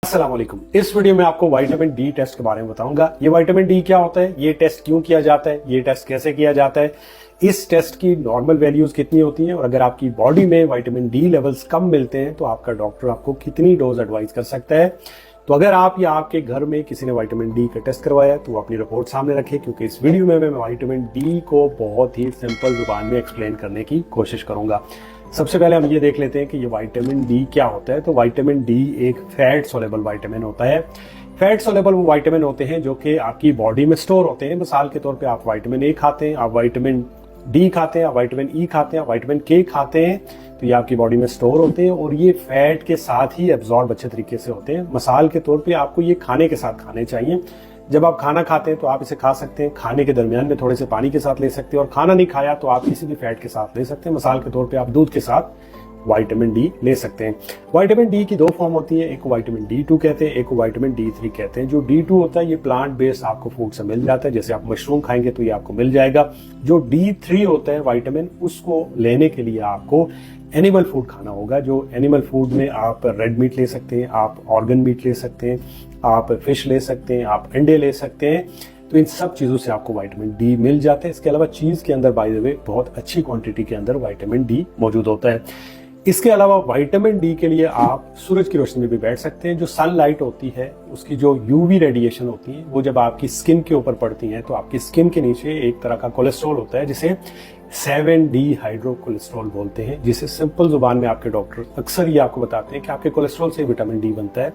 अस्सलाम वालेकुम। इस वीडियो में आपको विटामिन डी टेस्ट के बारे में बताऊंगा। ये विटामिन डी क्या होता है, ये टेस्ट क्यों किया जाता है, ये टेस्ट कैसे किया जाता है, इस टेस्ट की नॉर्मल वैल्यूज कितनी होती हैं और अगर आपकी बॉडी में विटामिन डी लेवल्स कम मिलते हैं तो आपका डॉक्टर आपको कितनी डोज एडवाइस कर सकता है। तो अगर आप या आपके घर में किसी ने विटामिन डी का टेस्ट करवाया है तो वो अपनी रिपोर्ट सामने रखें, क्योंकि इस वीडियो में मैं विटामिन डी को बहुत ही सिंपल जुबान में एक्सप्लेन करने की कोशिश करूंगा। सबसे पहले हम ये देख लेते हैं कि ये विटामिन डी क्या होता है। तो विटामिन डी एक फैट सोलेबल विटामिन होता है। फैट सोलेबल वो विटामिन होते हैं जो कि आपकी बॉडी में स्टोर होते हैं। मिसाल के तौर पे आप विटामिन ए खाते हैं, आप विटामिन डी खाते हैं, आप विटामिन ई खाते हैं, आप विटामिन के खाते हैं, तो ये आपकी बॉडी में स्टोर होते हैं और ये फैट के साथ ही एब्जॉर्ब अच्छे तरीके से होते हैं। मिसाल के तौर पे आपको ये खाने के साथ खाने चाहिए। जब आप खाना खाते हैं तो आप इसे खा सकते हैं, खाने के दरमियान में थोड़े से पानी के साथ ले सकते हैं और खाना नहीं खाया तो आप किसी भी फैट के साथ ले सकते हैं। मिसाल के तौर पे आप दूध के साथ विटामिन डी ले सकते हैं। विटामिन डी की दो फॉर्म होती है, एक को विटामिन D2 कहते हैं, एक को विटामिन D3 कहते हैं। जो D2 होता है ये प्लांट बेस्ड आपको फूड से मिल जाता है, जैसे आप मशरूम खाएंगे तो ये आपको मिल जाएगा। जो D3 होता है विटामिन, उसको लेने के लिए आपको एनिमल फूड खाना होगा। जो एनिमल फूड में आप रेड मीट ले सकते हैं, आप ऑर्गन मीट ले सकते हैं, आप फिश ले सकते हैं, आप अंडे ले सकते हैं। तो इन सब चीजों से आपको विटामिन डी मिल जाता है। इसके अलावा चीज के अंदर बाय द वे बहुत अच्छी क्वांटिटी के अंदर विटामिन डी मौजूद होता है। इसके अलावा विटामिन डी के लिए आप सूरज की रोशनी में भी बैठ सकते हैं। जो सनलाइट होती है उसकी जो यूवी रेडिएशन होती है वो जब आपकी स्किन के ऊपर पड़ती है तो आपकी स्किन के नीचे एक तरह का कोलेस्ट्रॉल होता है जिसे 7D हाइड्रो कोलेस्ट्रॉल बोलते हैं, जिसे सिंपल जुबान में आपके डॉक्टर अक्सर ये आपको बताते हैं कि आपके कोलेस्ट्रॉल से विटामिन डी बनता है।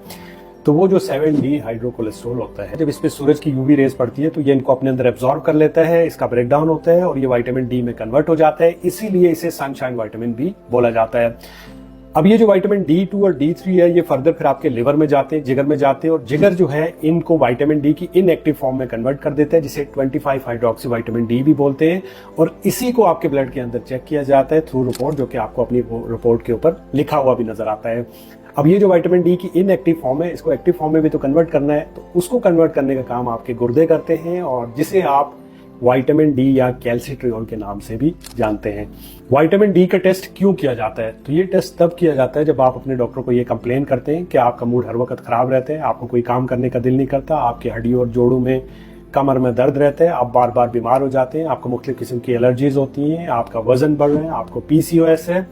तो वो जो 7D हाइड्रो कोलेस्ट्रॉल होता है, जब इस पे सूरज की यूवी रेज पड़ती है तो ये इनको अपने अंदर एब्जॉर्ब कर लेता है, इसका ब्रेकडाउन होता है और ये विटामिन डी में कन्वर्ट हो जाता है। इसीलिए इसे सनशाइन विटामिन बी बोला जाता है। अब ये जो विटामिन D2 और D3 है ये फर्दर फिर आपके लिवर में जाते हैं, जिगर में जाते हैं और जिगर जो है इनको विटामिन डी की इनएक्टिव फॉर्म में कन्वर्ट कर देता है, जिसे 25 हाइड्रोक्सी विटामिन डी भी बोलते हैं। और इसी को आपके ब्लड के अंदर चेक किया जाता है थ्रू रिपोर्ट, जो कि आपको अपनी रिपोर्ट के ऊपर लिखा हुआ भी नजर आता है। अब ये जो विटामिन डी की इनएक्टिव फॉर्म है, इसको एक्टिव फॉर्म में भी तो कन्वर्ट करना है, तो उसको कन्वर्ट करने का काम आपके गुर्दे करते हैं और जिसे आप विटामिन डी या कैल्सिट्रियोल के नाम से भी जानते हैं। विटामिन डी का टेस्ट क्यों किया जाता है? तो ये टेस्ट तब किया जाता है जब आप अपने डॉक्टर को ये कंप्लेन करते हैं कि आपका मूड हर वक्त खराब रहता है, आपको कोई काम करने का दिल नहीं करता, आपकी हड्डियों और जोड़ों में, कमर में दर्द रहता है, आप बार बार बीमार हो जाते हैं, आपको मुख्तलिफ किस्म की एलर्जीज होती हैं, आपका वजन बढ़ रहा है, आपको PCOS है,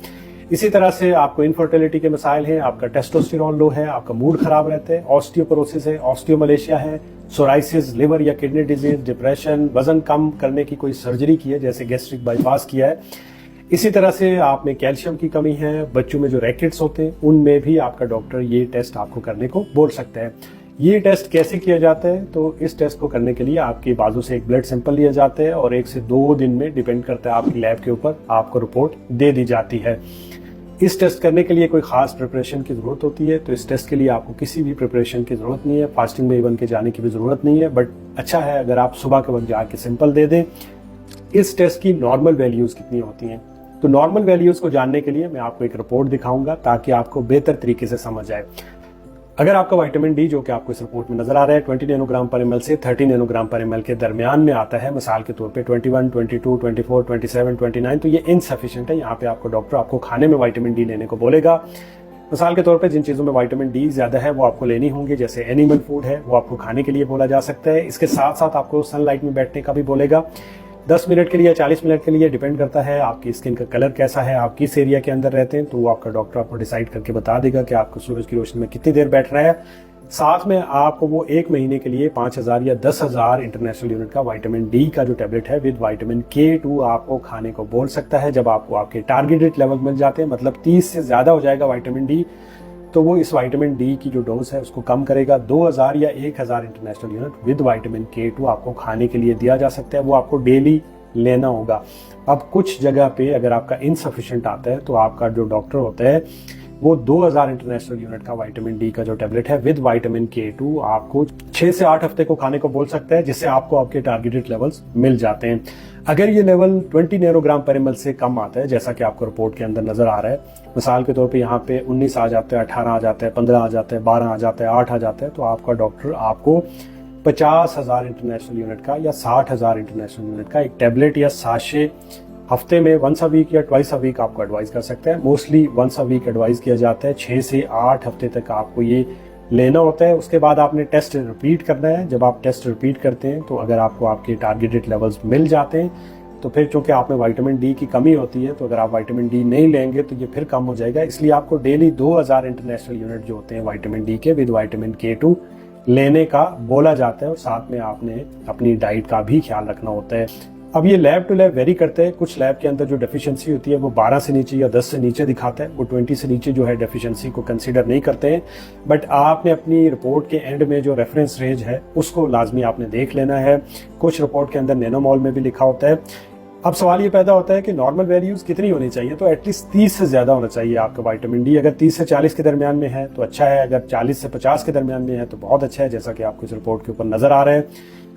इसी तरह से आपको इनफर्टिलिटी के मसाइल हैं, आपका टेस्टोस्टेरोन लो है, आपका मूड खराब रहता है, ऑस्टियोपोरोसिस है, ऑस्टियोमलेशिया है, सोराइसिस, लिवर या किडनी डिजीज, डिप्रेशन, वजन कम करने की कोई सर्जरी की है जैसे गैस्ट्रिक बाईपास किया है। इसी तरह से आप में कैल्शियम की कमी है, बच्चों में जो रैकेट्स होते हैं उनमें भी आपका डॉक्टर ये टेस्ट आपको करने को बोल सकता है। ये टेस्ट कैसे किया जाता है? तो इस टेस्ट को करने के लिए आपके बाजू से एक ब्लड सैंपल लिया जाता है और 1 से 2 दिन में, डिपेंड करता है आपकी लैब के ऊपर, आपको रिपोर्ट दे दी जाती है। इस टेस्ट करने के लिए कोई खास प्रिपरेशन की जरूरत होती है, तो इस टेस्ट के लिए आपको किसी भी प्रिपरेशन की जरूरत नहीं है, फास्टिंग में इवन के जाने की भी जरूरत नहीं है। बट अच्छा है अगर आप सुबह के वक्त जाके सिंपल दे दें। इस टेस्ट की नॉर्मल वैल्यूज कितनी होती हैं? तो नॉर्मल वैल्यूज को जानने के लिए मैं आपको एक रिपोर्ट दिखाऊंगा ताकि आपको बेहतर तरीके से समझ आए। अगर आपका विटामिन डी, जो कि आपको इस रिपोर्ट में नजर आ रहा है, 20 नैनोग्राम पर ml से 30 नैनोग्राम पर ml के दरमियान में आता है, मिसाल के तौर पे 21, 22, 24, 27, 29, तो ये इनसफिशिएंट है। यहाँ पे आपको डॉक्टर आपको खाने में विटामिन डी लेने को बोलेगा। मिसाल के तौर पे जिन चीजों में विटामिन डी ज्यादा है वो आपको लेनी होंगी, जैसे एनिमल फूड है वो आपको खाने के लिए बोला जा सकता है। इसके साथ साथ आपको सनलाइट में बैठने का भी बोलेगा, 10 मिनट के लिए या 40 मिनट के लिए, डिपेंड करता है आपकी स्किन का कलर कैसा है, आप किस एरिया के अंदर रहते हैं, तो वो आपका डॉक्टर आपको डिसाइड करके बता देगा कि आपको सूरज की रोशनी में कितनी देर बैठना है। साथ में आपको वो 1 महीने के लिए 5000 या 10,000 इंटरनेशनल यूनिट का विटामिन डी का जो टेबलेट है विद विटामिन K2 आपको खाने को बोल सकता है। जब आपको आपके टारगेटेड लेवल मिल जाते हैं, मतलब 30 से ज्यादा हो जाएगा विटामिन डी, तो वो इस विटामिन डी की जो डोज है उसको कम करेगा। 2000 या 1000 international unit with vitamin K2 आपको खाने के लिए दिया जा सकता है, वो आपको डेली लेना होगा। अब कुछ जगह पे अगर आपका इनसफिशिएंट आता है तो आपका जो डॉक्टर होता है वो 2000 इंटरनेशनल यूनिट का विटामिन डी का जो टेबलेट है विद विटामिन K2 आपको 6 से 8 हफ्ते को खाने को बोल सकता है, जिससे आपको आपके टारगेटेड लेवल्स मिल जाते हैं। अगर ये लेवल 20 नैनोग्राम पर ml से कम आता है, जैसा कि आपको रिपोर्ट के अंदर नजर आ रहा है, मिसाल के तौर पे यहाँ पे 19 आ जाता है, 18 आ जाता है, 15 आ जाता है, 12 आ जाता है, 8 आ जाता है, तो आपका डॉक्टर आपको 50,000 इंटरनेशनल यूनिट का या 60,000 इंटरनेशनल यूनिट का एक टेबलेट या साशे हफ्ते में वंस अ वीक या ट्वाइस अ वीक आपको एडवाइस कर सकते हैं। Mostly once a week advise किया जाता है। 6 से 8 हफ्ते तक आपको ये लेना होता है। उसके बाद आपने टेस्ट रिपीट करना है। जब आप टेस्ट रिपीट करते हैं तो अगर आपको आपके टारगेटेड लेवल्स मिल जाते हैं तो फिर चूंकि आप में विटामिन डी की कमी होती है, तो अगर आप विटामिन डी नहीं लेंगे तो ये फिर कम हो जाएगा। इसलिए आपको डेली 2000 इंटरनेशनल यूनिट जो होते हैं विटामिन डी के विद विटामिन K2 लेने का बोला जाता है, और साथ में आपने अपनी डाइट का भी ख्याल रखना होता है। अब ये लैब टू लैब वेरी करते हैं। कुछ लैब के अंदर जो डेफिशिएंसी होती है वो 12 से नीचे या 10 से नीचे दिखाता है, वो 20 से नीचे जो है डेफिशिएंसी को कंसीडर नहीं करते हैं। बट आपने अपनी रिपोर्ट के एंड में जो रेफरेंस रेंज है उसको लाजमी आपने देख लेना है। कुछ रिपोर्ट के अंदर नैनोमोल में भी लिखा होता है। अब सवाल ये पैदा होता है कि नॉर्मल वैल्यूज कितनी होनी चाहिए, तो एटलीस्ट 30 से ज्यादा होना चाहिए आपका विटामिन डी। अगर 30 से 40 के दरमियान में है तो अच्छा है, अगर 40 से 50 के दरमियान में है तो बहुत अच्छा है, जैसा कि आपको इस रिपोर्ट के ऊपर नजर आ रहा है।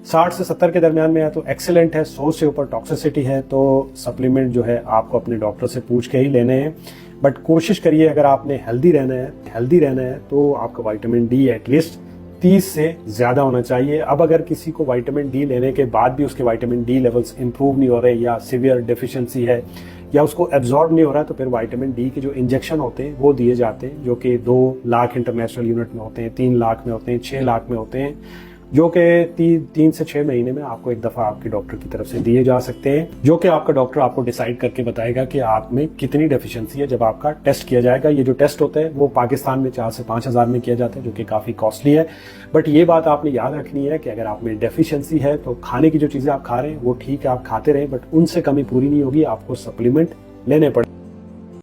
60 से 70 के दरमियान में है तो एक्सीलेंट है। 100 से ऊपर टॉक्सिसिटी है तो सप्लीमेंट जो है आपको अपने डॉक्टर से पूछ के ही लेने हैं। बट कोशिश करिए, अगर आपने हेल्दी रहना है तो आपका विटामिन डी एटलीस्ट 30 से ज्यादा होना चाहिए। अब अगर किसी को विटामिन डी लेने के बाद भी उसके विटामिन डी लेवल्स इंप्रूव नहीं हो रहे, या सीवियर डेफिशिएंसी है, या उसको एब्जॉर्ब नहीं हो रहा, तो फिर विटामिन डी के जो इंजेक्शन होते हैं वो दिए जाते हैं, जो कि 2 लाख इंटरनेशनल यूनिट में होते हैं, 3 लाख में होते हैं, 6 लाख में होते हैं, जो कि 3 से 6 महीने में आपको एक दफा आपके डॉक्टर की तरफ से दिए जा सकते हैं, जो कि आपका डॉक्टर आपको डिसाइड करके बताएगा कि आप में कितनी डेफिशिएंसी है। जब आपका टेस्ट किया जाएगा, ये जो टेस्ट होता है वो पाकिस्तान में 4 से 5 हज़ार में किया जाता है, जो कि काफी कॉस्टली है। बट ये बात आपने याद रखनी है कि अगर आप में डेफिशिएंसी है तो खाने की जो चीजें आप खा रहे हैं वो ठीक है, आप खाते रहें, बट उनसे कमी पूरी नहीं होगी, आपको सप्लीमेंट लेने पड़े।